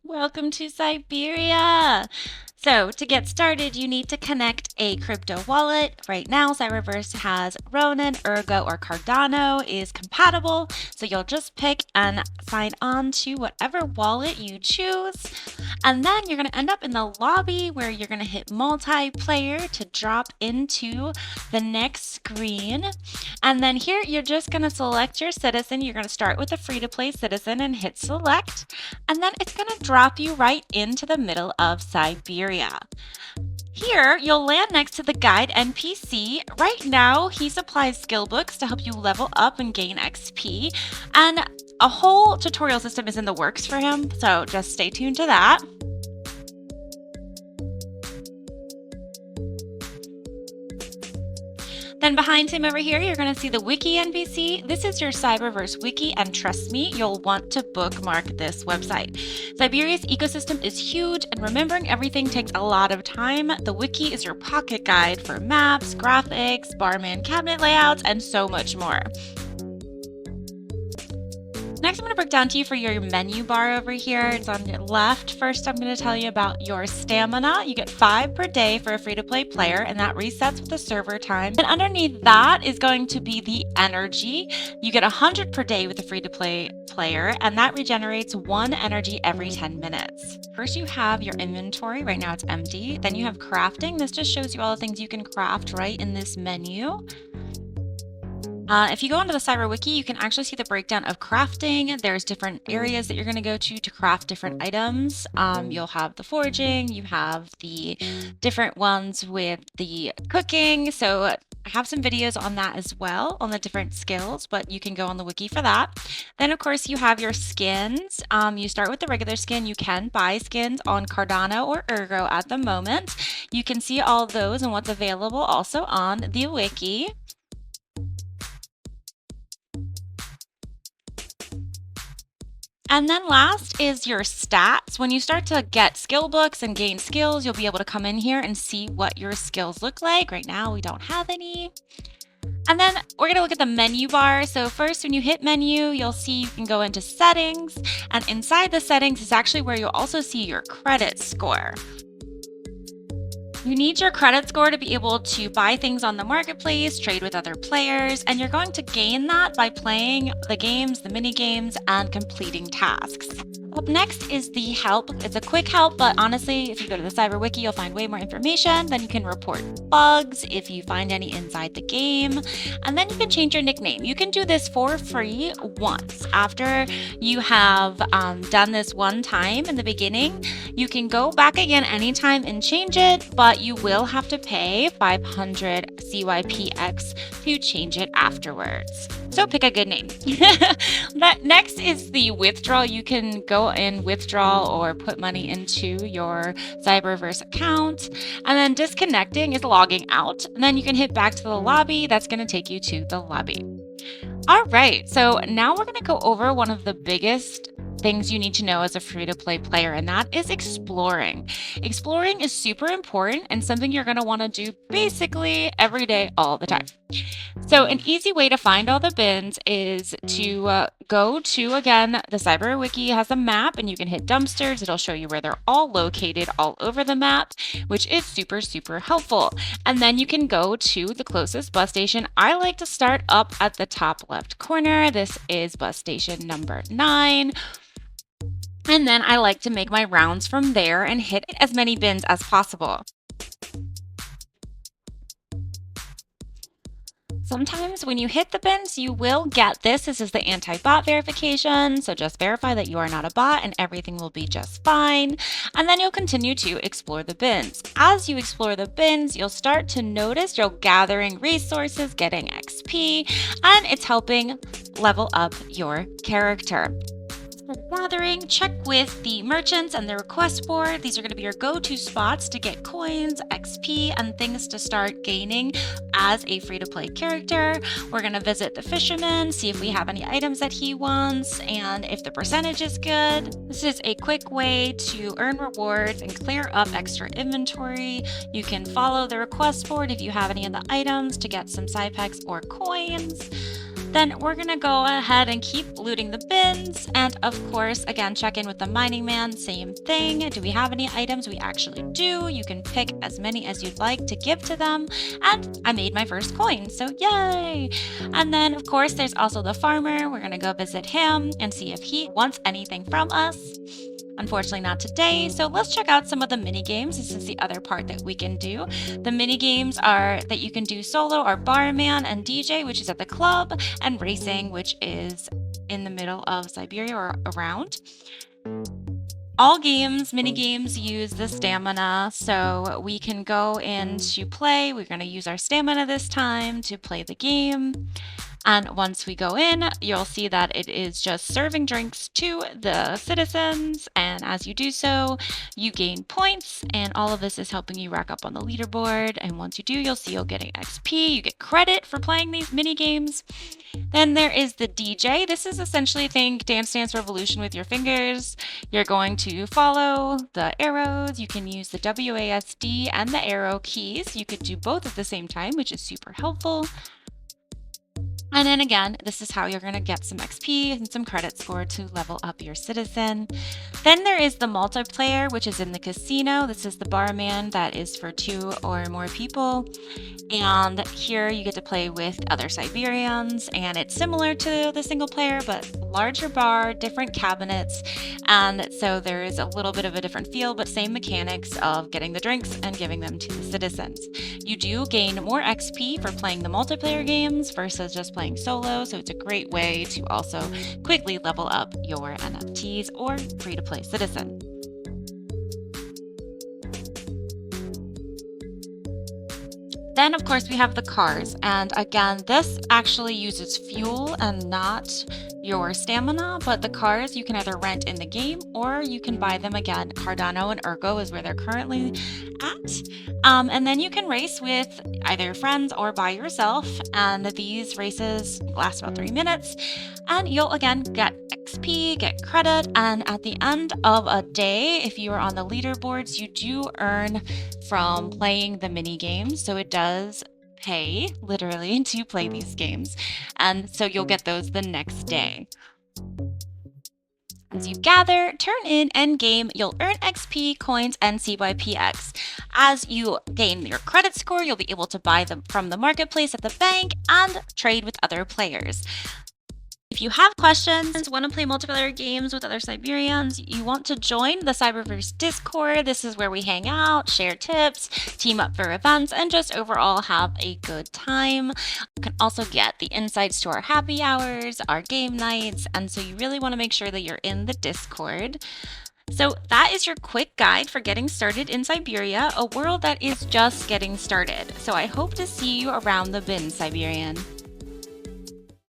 Welcome to Cyberia! So to get started, you need to connect a crypto wallet. Right now, CyberVerse has Ronin, Ergo, or Cardano is compatible. So you'll just pick and sign on to whatever wallet you choose. And then you're going to end up in the lobby where you're going to hit multiplayer to drop into the next screen. And then here you're just going to select your citizen. You're going to start with a free-to-play citizen and hit select. And then it's going to drop you right into the middle of Cyberia. Here, you'll land next to the guide NPC. Right now, he supplies skill books to help you level up and gain XP. And a whole tutorial system is in the works for him, so just stay tuned to that. Then behind him over here, you're going to see the Wiki NPC. This is your CyberVerse Wiki, and trust me, you'll want to bookmark this website. Cyberia's ecosystem is huge, and remembering everything takes a lot of time. The Wiki is your pocket guide for maps, graphics, Barman cabinet layouts, and so much more. Next, I'm going to break down to you for your menu bar over here. It's on your left. First, I'm going to tell you about your stamina. You get 5 per day for a free-to-play player, and that resets with the server time. And underneath that is going to be the energy. You get 100 per day with a free-to-play player, and that regenerates 1 energy every 10 minutes. First, you have your inventory. Right now, it's empty. Then you have crafting. This just shows you all the things you can craft right in this menu. If you go onto the Cyber Wiki, you can actually see the breakdown of crafting. There's different areas that you're going to go to craft different items. You'll have the foraging, you have the different ones with the cooking. So I have some videos on that as well, on the different skills, but you can go on the wiki for that. Then, of course, you have your skins. You start with the regular skin. You can buy skins on Cardano or Ergo at the moment. You can see all of those and what's available also on the wiki. And then last is your stats. When you start to get skill books and gain skills, you'll be able to come in here and see what your skills look like. Right now, we don't have any. And then we're going to look at the menu bar. So first, when you hit menu, you'll see you can go into settings. And inside the settings is actually where you'll also see your credit score. You need your credit score to be able to buy things on the marketplace, trade with other players, and you're going to gain that by playing the games, the mini games, and completing tasks. Up next is the help. It's a quick help, but honestly, if you go to the Cyber Wiki, you'll find way more information. Then you can report bugs if you find any inside the game, and then you can change your nickname. You can do this for free once. After you have done this one time in the beginning, you can go back again anytime and change it, but you will have to pay 500 CYPX to change it afterwards. So pick a good name. Next is the withdrawal. You can go in withdrawal or put money into your CyberVerse account. And then disconnecting is logging out. And then you can hit back to the lobby. That's going to take you to the lobby. All right, so now we're going to go over one of the biggest things you need to know as a free-to-play player, and that is exploring. Exploring is super important and something you're going to want to do basically every day, all the time. So an easy way to find all the bins is to go to, again, the Cyber Wiki has a map, and you can hit dumpsters. It'll show you where they're all located all over the map, which is super, super helpful. And then you can go to the closest bus station. I like to start up at the top left corner. This is bus station number 9. And then I like to make my rounds from there and hit as many bins as possible. Sometimes when you hit the bins, you will get this. This is the anti-bot verification. So just verify that you are not a bot and everything will be just fine. And then you'll continue to explore the bins. As you explore the bins, you'll start to notice you're gathering resources, getting XP, and it's helping level up your character. For gathering, check with the merchants and the request board. These are going to be your go-to spots to get coins, XP, and things to start gaining as a free-to-play character. We're going to visit the fisherman, see if we have any items that he wants, and if the percentage is good. This is a quick way to earn rewards and clear up extra inventory. You can follow the request board if you have any of the items to get some CyPX or coins. Then we're gonna go ahead and keep looting the bins. And of course, again, check in with the mining man, same thing. Do we have any items? We actually do. You can pick as many as you'd like to give to them. And I made my first coin, so yay! And then of course, there's also the farmer. We're gonna go visit him and see if he wants anything from us. Unfortunately not today, so let's check out some of the mini games. This is the other part that we can do. The mini games are that you can do solo are Barman and DJ, which is at the club, and racing, which is in the middle of Cyberia or around. All games, mini games, use the stamina, so we can go into play. We're going to use our stamina this time to play the game. And once we go in, you'll see that it is just serving drinks to the citizens. And as you do so, you gain points, and all of this is helping you rack up on the leaderboard. And once you do, you'll see you'll get an XP. You get credit for playing these mini games. Then there is the DJ. This is essentially, think Dance Dance Revolution with your fingers. You're going to follow the arrows. You can use the WASD and the arrow keys. You could do both at the same time, which is super helpful. And then again, this is how you're going to get some XP and some credit score to level up your citizen. Then there is the multiplayer, which is in the casino. This is the barman that is for 2 or more people. And here you get to play with other Cyberians, and it's similar to the single player, but larger bar, different cabinets. And so there is a little bit of a different feel, but same mechanics of getting the drinks and giving them to the citizens. You do gain more XP for playing the multiplayer games versus just playing solo, so it's a great way to also quickly level up your NFTs or free-to-play citizen. Then, of course, we have the cars. And again, this actually uses fuel and not your stamina, but the cars you can either rent in the game or you can buy them again. Cardano and Ergo is where they're currently at. And then you can race with either your friends or by yourself. And these races last about 3 minutes. And you'll again get XP, get credit, and at the end of a day, if you are on the leaderboards, you do earn from playing the mini games. So it does pay literally to play these games. And so you'll get those the next day. As you gather, turn in, end game, you'll earn XP, coins, and CYPX. As you gain your credit score, you'll be able to buy them from the marketplace at the bank and trade with other players. If you have questions, want to play multiplayer games with other Cyberians, you want to join the CyberVerse Discord. This is where we hang out, share tips, team up for events, and just overall have a good time. You can also get the insights to our happy hours, our game nights, and so you really want to make sure that you're in the Discord. So that is your quick guide for getting started in Cyberia, a world that is just getting started. So I hope to see you around the bin, Cyberian.